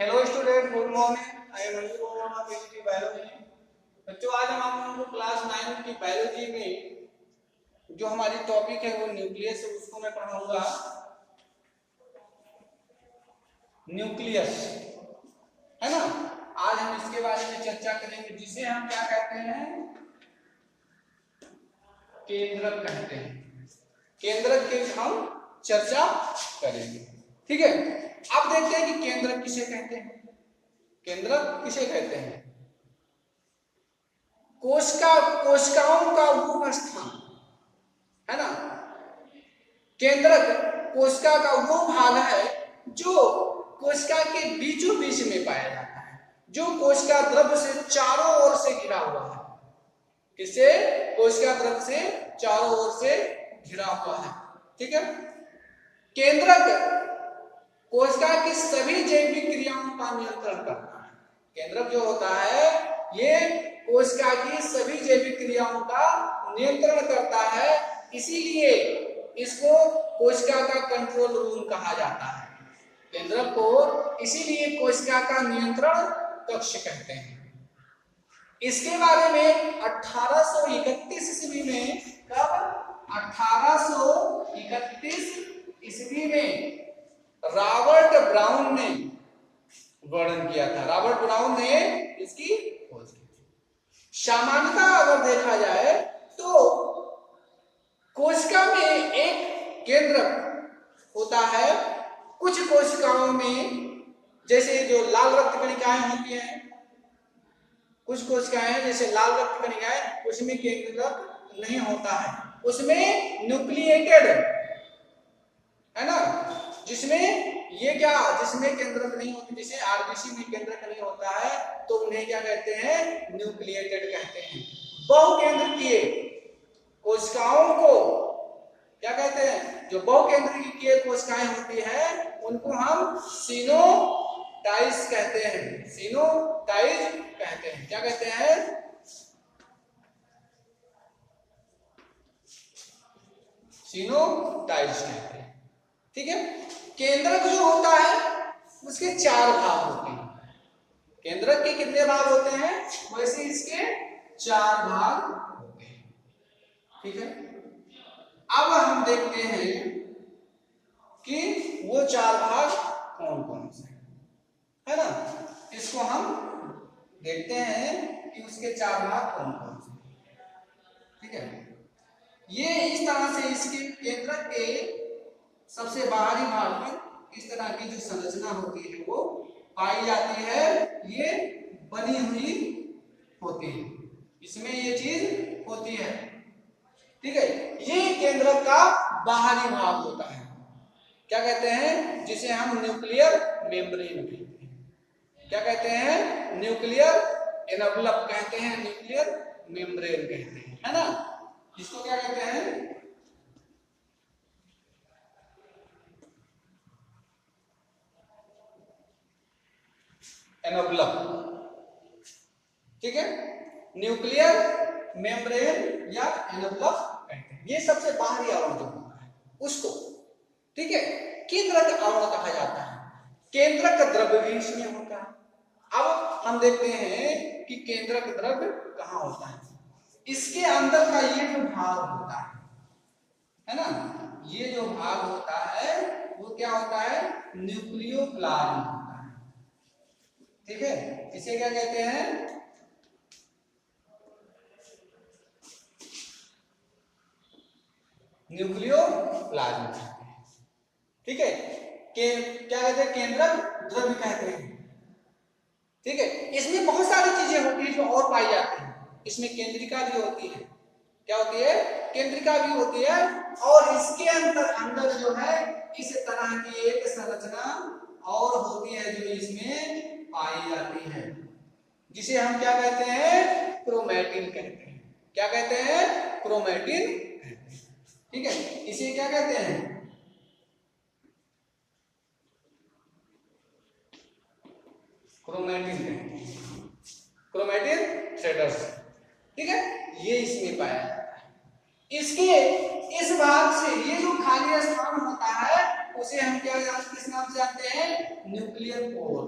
Hello student, good morning. I am Anil Verma, PGT biology. बच्चों, आज हम आप लोगों को क्लास 9 की बायोलॉजी में जो हमारी टॉपिक है वो न्यूक्लियस है, उसको मैं पढ़ाऊंगा। न्यूक्लियस है ना। आज हम इसके बारे में चर्चा करेंगे, जिसे हम क्या कहते हैं, केंद्रक कहते हैं। केंद्रक की हम चर्चा करेंगे, ठीक है। अब देखते हैं कि केंद्रक किसे कहते हैं। केंद्रक किसे कहते हैं? कोशिकाओं का वो स्थान है ना। केंद्रक कोशिका का वो भाग है जो कोशिका के बीचों बीच में पाया जाता है, जो कोशिका द्रव्य से चारों ओर से घिरा हुआ है। किससे? कोशिका द्रव्य से चारों ओर से घिरा हुआ है, ठीक है। केंद्रक कोशिका की सभी जैविक क्रियाओं का नियंत्रण करता है। केंद्रक जो होता है ये कोशिका की सभी जैविक क्रियाओं का नियंत्रण करता है, इसीलिए इसको कोशिका का कंट्रोल रूम कहा जाता है। केंद्रक को इसीलिए कोशिका का नियंत्रण कक्ष कहते हैं। इसके बारे में 1831 ईस्वी में, कब? 1831 ईस्वी में रॉबर्ट ब्राउन ने वर्णन किया था। रॉबर्ट ब्राउन ने इसकी खोज की थी। सामान्यतः अगर देखा जाए तो कोशिका में एक केंद्रक होता है। कुछ कोशिकाओं में, जैसे जो लाल रक्त कणिकाएं होती हैं, कुछ कोशिकाएं जैसे लाल रक्त कणिकाएं, उसमें केंद्रक नहीं होता है, उसमें न्यूक्लिएटेड है ना। जिसमें ये क्या, जिसमें केंद्रक नहीं होती, जैसे आरबीसी में केंद्रक नहीं होता है, तो उन्हें क्या कहते हैं? न्यूक्लिएटेड कहते हैं। बहुकेंद्रकीय कोशिकाओं को क्या कहते हैं? जो बहुकेंद्रकीय कोशिकाएं होती है उनको हम सिनोटाइज कहते हैं। सिनोटाइज कहते हैं। क्या कहते हैं? सिनोटाइज कहते हैं, ठीक है। केंद्रक जो होता है उसके 4 भाग होते हैं। केंद्रक के कितने भाग होते हैं? वैसे इसके 4 भाग होते हैं, ठीक है। अब हम देखते हैं कि वो 4 भाग कौन कौन से है ना। इसको हम देखते हैं कि उसके 4 भाग कौन कौन से, ठीक है। ये इस तरह से इसके केंद्रक के सबसे बाहरी भाग पर इस तरह की जो संरचना होती है वो पाई जाती है। ये बनी हुई होती है, इसमें ये चीज होती है, ठीक है। ये केंद्रक का बाहरी भाग होता है। क्या कहते हैं? जिसे हम न्यूक्लियर मेम्ब्रेन कहते हैं। क्या कहते हैं? न्यूक्लियर एनवलप कहते हैं, न्यूक्लियर मेम्ब्रेन कहते हैं, है ना। इसको क्या कहते हैं? एनवलप, ठीक है। न्यूक्लियर मेम्ब्रेन या एनवलप कहते हैं। ये सबसे बाहरी आवरण जो होता है उसको, ठीक है, केंद्रक आवरण कहा जाता है। केंद्रक द्रव्य भी इसमें होता है। अब हम देखते हैं कि केंद्रक द्रव्य कहाँ होता है। इसके अंदर का ये जो भाग होता है ना, ये जो भाग होता है वो क्या होता है? न्यूक्लियोप्लाज्म होता है, ठीक है। इसे क्या कहते हैं? न्यूक्लियोप्लाज्म कहते हैं, ठीक है। क्या कहते हैं? केंद्रक द्रव्य कहते हैं, ठीक है। इसमें बहुत सारी चीजें होती है जो और पाई जाती है। इसमें केंद्रिका भी होती है। क्या होती है? केंद्रिका भी होती है। और इसके अंदर जो है इस तरह की एक संरचना और होती है जो इसमें पाई जाती है, जिसे हम क्या कहते हैं? क्रोमैटिन कहते हैं। क्या कहते हैं? क्रोमैटिन कहते हैं, ठीक है। इसे क्या कहते हैं? क्रोमैटिन कहते हैं, क्रोमैटिन थ्रेडर्स, ठीक है। ये इसमें पाया जाता है। इसके इस भाग से ये जो खाली स्थान होता है उसे हम क्या किस नाम से जानते हैं? Nuclear pore.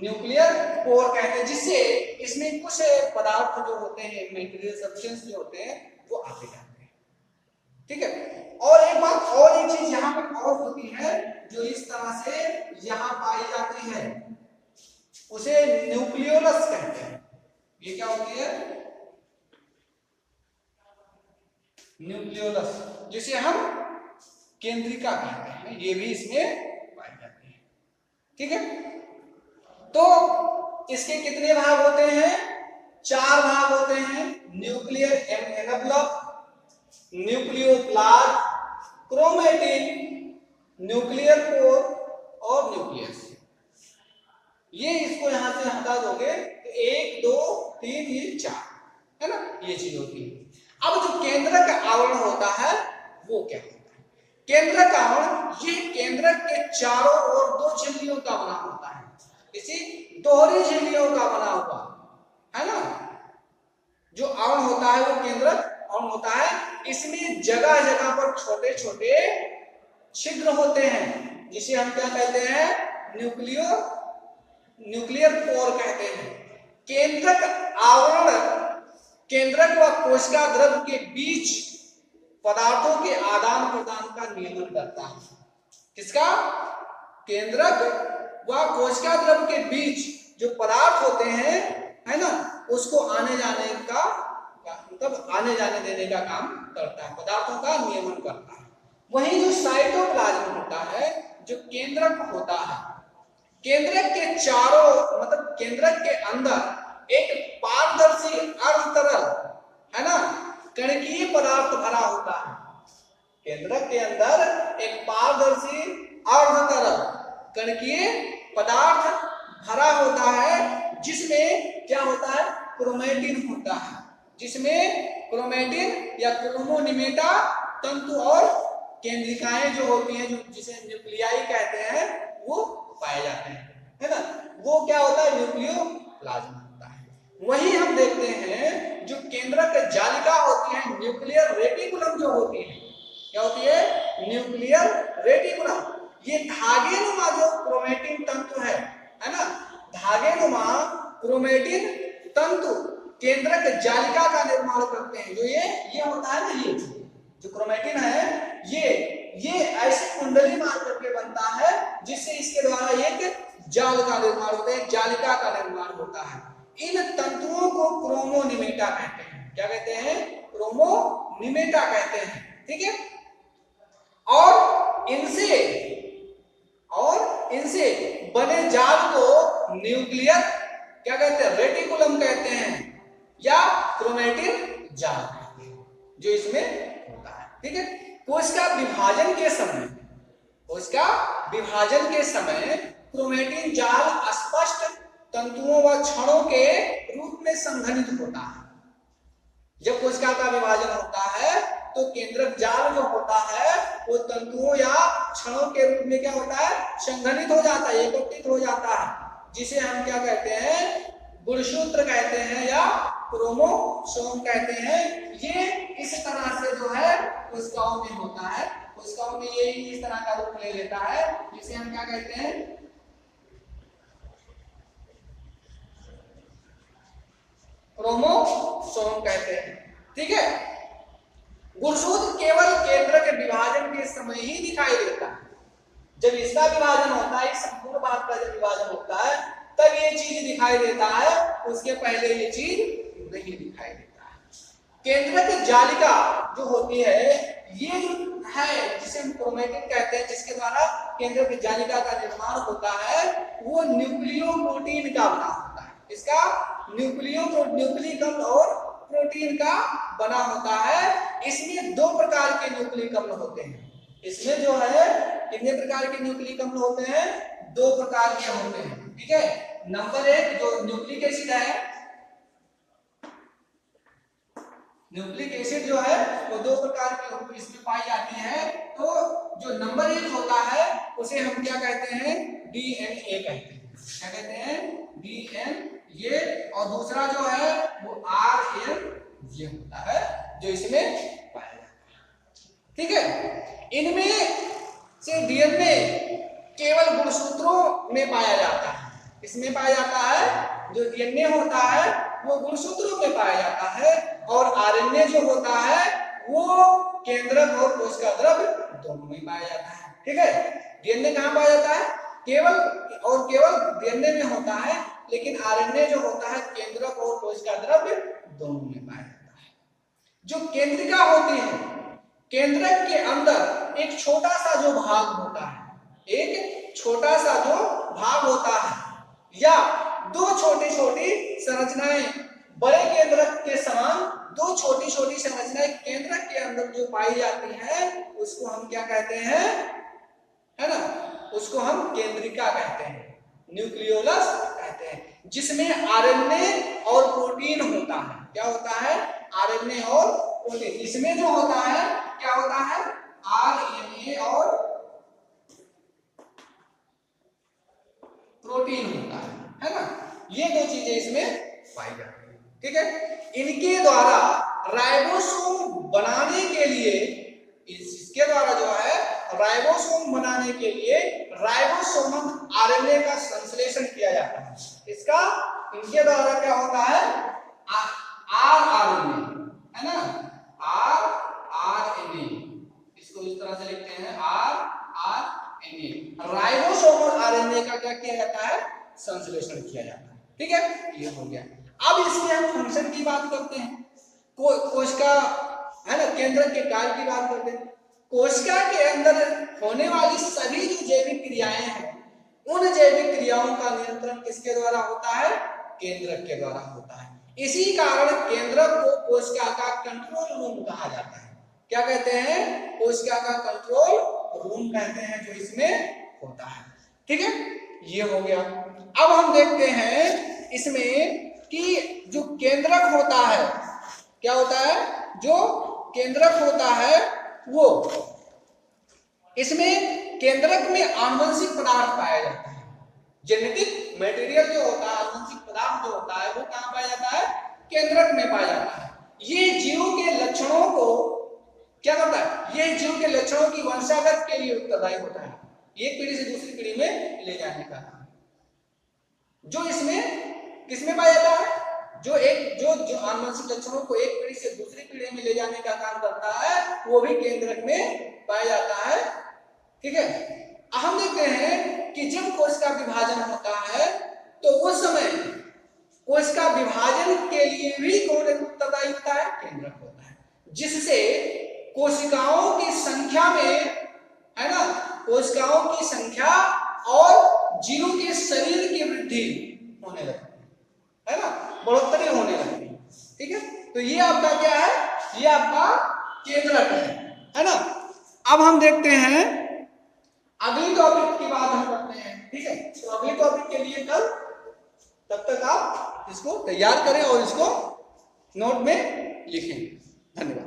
न्यूक्लियर पोर कहते हैं, जिससे इसमें कुछ पदार्थ जो होते हैं, मेटेरियल सब्सटेंस जो होते हैं वो आते जाते हैं। ठीक है। और एक बात और, एक चीज यहाँ पे और होती है जो इस तरह से यहाँ पाई जाती है, उसे न्यूक्लियोलस कहते हैं। ये क्या होती है? न्यूक्लियोलस, जिसे हम केंद्रिका कहते हैं, ये भी इसमें पाई जाती है। ठीक है। तो इसके कितने भाग होते हैं? 4 भाग होते हैं। Nuclear envelope, nucleoplasm, chromatin, nuclear pore और न्यूक्लियस। ये इसको यहां से हटा दोगे तो 1 2 3 ये 4 है ना, ये चीज होती है। अब जो केंद्रक आवरण होता है वो क्या होता है? केंद्रक आवरण, ये केंद्रक के चारों ओर 2 झिल्लियों का बना होता है, इसी दोहरी झिल्लियों का बना हुआ है ना। जो आवरण होता है वो केंद्रक आवरण होता है। इसमें जगह जगह पर छोटे छोटे छिद्र होते हैं, जिसे हम क्या कहते हैं? न्यूक्लियर पोर कहते हैं। केंद्रक आवरण केंद्रक व कोशिका द्रव के बीच पदार्थों के आदान प्रदान का नियमन करता है। किसका? केंद्रक व कोशिका द्रव के बीच जो पदार्थ होते हैं, है ना, उसको आने जाने का मतलब आने जाने देने का काम करता है, पदार्थों का नियमन करता है। वहीं जो साइटोप्लाज्म होता है, जो केंद्रक होता है, केंद्रक के चारों मतलब केंद्रक के अंदर एक पारदर्शी अर्धतरल, है ना, कणकीय पदार्थ भरा होता है। केंद्रक के अंदर एक पारदर्शी अर्धतरल कणकीय पदार्थ भरा होता है, जिसमें क्या होता है? क्रोमेटिन होता है, जिसमें क्रोमेटिन या क्रोमोनिमेटा तंतु और केंद्रिकाएं जो होती हैं, जो जिसे न्यूक्लियाई कहते हैं, वो पाए जाते हैं, है ना। वो क्या होता है? न्यूक्लियोप्लाज्म होता है। वहीं हम देखते हैं जो केंद्रक जालिका होती है, न्यूक्लियर रेटिकुलम जो होती है, क्या होती है? Nuclear reticulum. ये धागेनुमा जो क्रोमेटिन तंतु है ना, धागेनुमा क्रोमेटिन तंतु केंद्रक जालिका का निर्माण करते हैं। जो ये होता है ना, ये जो क्रोमेटिन है, ये ऐसी कुंडली मार करके बनता है, जिससे इसके द्वारा एक जाल का निर्माण होता है, जालिका का निर्माण होता है। इन तंतुओं को क्रोमोनिमेटा कहते हैं। क्या कहते हैं? क्रोमोनिमेटा कहते हैं। ठीक है। और इनसे बने जाल को न्यूक्लियर क्या कहते हैं? रेटिकुलम कहते हैं, या क्रोमेटिन जाल कहते हैं, जो इसमें होता है। ठीक है। कोशिका विभाजन के समय क्रोमेटिन जाल स्पष्ट तंतुओं व क्षणों के रूप में संघनित होता है। जब कोशिका का विभाजन होता है तो केंद्रक जाल जो होता है वो तंतुओं या क्षणों के रूप में क्या होता है? संघनित हो जाता है, एकत्रित हो जाता है, जिसे हम क्या कहते हैं? गुणसूत्र कहते हैं या क्रोमोसोम कहते हैं। ये इस तरह से जो है कोशिकाओं में होता है। कोशिकाओं में ये इस तरह का रूप ले लेता है, जिसे हम क्या कहते हैं? क्रोमोसोम कहते हैं। ठीक है। गुणसूत्र केवल केंद्र के विभाजन के समय ही दिखाई देता है। जब इसका विभाजन होता है, इस संपूर्ण भाग का जब विभाजन होता है, तब ये चीज दिखाई देता है, उसके पहले ये चीज नहीं दिखाई देता है। केंद्र की जालिका जो होती है, ये जो है जिसे हम क्रोमेटिन कहते हैं, जिसके द्वारा केंद्र की जालिका का निर्माण होता है, वो न्यूक्लियोप्रोटीन का बना होता है। इसका न्यूक्लिक अम्ल और प्रोटीन का बना होता है। इसमें 2 प्रकार के न्यूक्लिक अम्ल होते हैं। इसमें जो है कितने प्रकार के न्यूक्लिक अम्ल होते हैं? 2 प्रकार के होते हैं। ठीक है। नंबर 1 जो न्यूक्लिक एसिड है, न्यूक्लिक एसिड जो है वो 2 प्रकार की इसमें पाई जाती है। तो जो नंबर 1 होता है उसे हम क्या कहते हैं? डीएनए कहते हैं। क्या कहते हैं? डीएनए। और दूसरा जो है वो आरएनए होता है, जो इसमें पाया जाता है। ठीक है। इनमें से डीएनए केवल गुणसूत्रों में पाया जाता है, इसमें पाया जाता है। जो डीएनए होता है वो गुणसूत्रों में पाया जाता है और आरएनए जो होता है वो केंद्रक और कोशिका द्रव्य दोनों में पाया जाता है। ठीक है, डीएनए कहाँ पाया जाता है? केवल डीएनए में होता है, लेकिन आरएनए जो होता है केंद्रक और कोशिका द्रव्य दोनों में पाया जाता है। जो केंद्रिका होती है, केंद्रक के अंदर एक छोटा सा जो भाग होता है, एक छोटा सा जो भाग होता है या दो छोटी छोटी संरचनाएं बड़े केंद्रक के समान दो छोटी छोटी संरचनाएं केंद्रक के अंदर जो पाई जाती है उसको हम क्या कहते हैं? है ना, उसको हम केंद्रिका कहते हैं, न्यूक्लियोलस कहते हैं, जिसमें आरएनए और प्रोटीन होता है। क्या होता है? आरएनए और प्रोटीन। इसमें जो होता है क्या होता है? आरएनए और प्रोटीन होता है ना, ये दो चीजें इसमें पाई जाती है। ठीक है, इनके द्वारा राइबोसोम बनाने के लिए, इसके द्वारा जो है राइबोसोम बनाने के लिए राइबोसोमल आरएनए का संश्लेषण किया जाता है। इसका इनके द्वारा क्या होता है? आरएनए, है ना, आरएनए, इसको इस तरह से लिखते हैं आरएनए। राइबोसोमल आरएनए का क्या किया जाता है? संश्लेषण किया जाता है। ठीक है, ये हो गया। अब इसमें हम फंक्शन की बात करते हैं, कोशिका, है ना, केंद्रक के कार्य की बात करते हैं। कोशिका के अंदर होने वाली सभी जो जैविक क्रियाएं हैं, उन जैविक क्रियाओं का नियंत्रण किसके द्वारा होता है? केंद्रक के द्वारा होता है। इसी कारण केंद्रक को कोशिका का कंट्रोल रूम कहा जाता है। क्या कहते हैं? कोशिका का कंट्रोल रूम कहते हैं, जो इसमें होता है। ठीक है, ये हो गया। अब हम देखते हैं इसमें कि जो केंद्रक होता है, क्या होता है? जो केंद्रक होता है वो, इसमें केंद्रक में आनुवंशिक पदार्थ पाया जाता है। जेनेटिक मटेरियल जो होता है, आनुवंशिक पदार्थ जो होता है, वो कहाँ पाया जाता है? केंद्रक में पाया जाता है। ये जीव के लक्षणों को क्या करता है? ये जीव के लक्षणों की वंशागत के लिए उत्तरदायी होता है, एक पीढ़ी से दूसरी पीढ़ी में ले जाने का काम। जो इसमें किसमें पाया जाता है? जो आनुवंशिक लक्षणों को एक पीढ़ी से दूसरी पीढ़ी में ले जाने का काम करता है, वो भी केंद्रक में पाया जाता है। ठीक है, हम देखते हैं कि जब कोशिका विभाजन होता है तो उस समय कोशिका विभाजन के लिए भी कौन उत्तरदायी होता है? केंद्रक होता है, जिससे कोशिकाओं की संख्या में, है ना, कोशिकाओं की संख्या और जीवों के शरीर की वृद्धि होने लगती है ना, बढ़ोतरी होने लगती है। ठीक है, तो ये आपका क्या है? ये आपका केंद्रक है ना। अब हम देखते हैं अगली टॉपिक की बात हम करते हैं। ठीक है, तो अगली टॉपिक के लिए कल, तब तक आप इसको तैयार करें और इसको नोट में लिखें। धन्यवाद।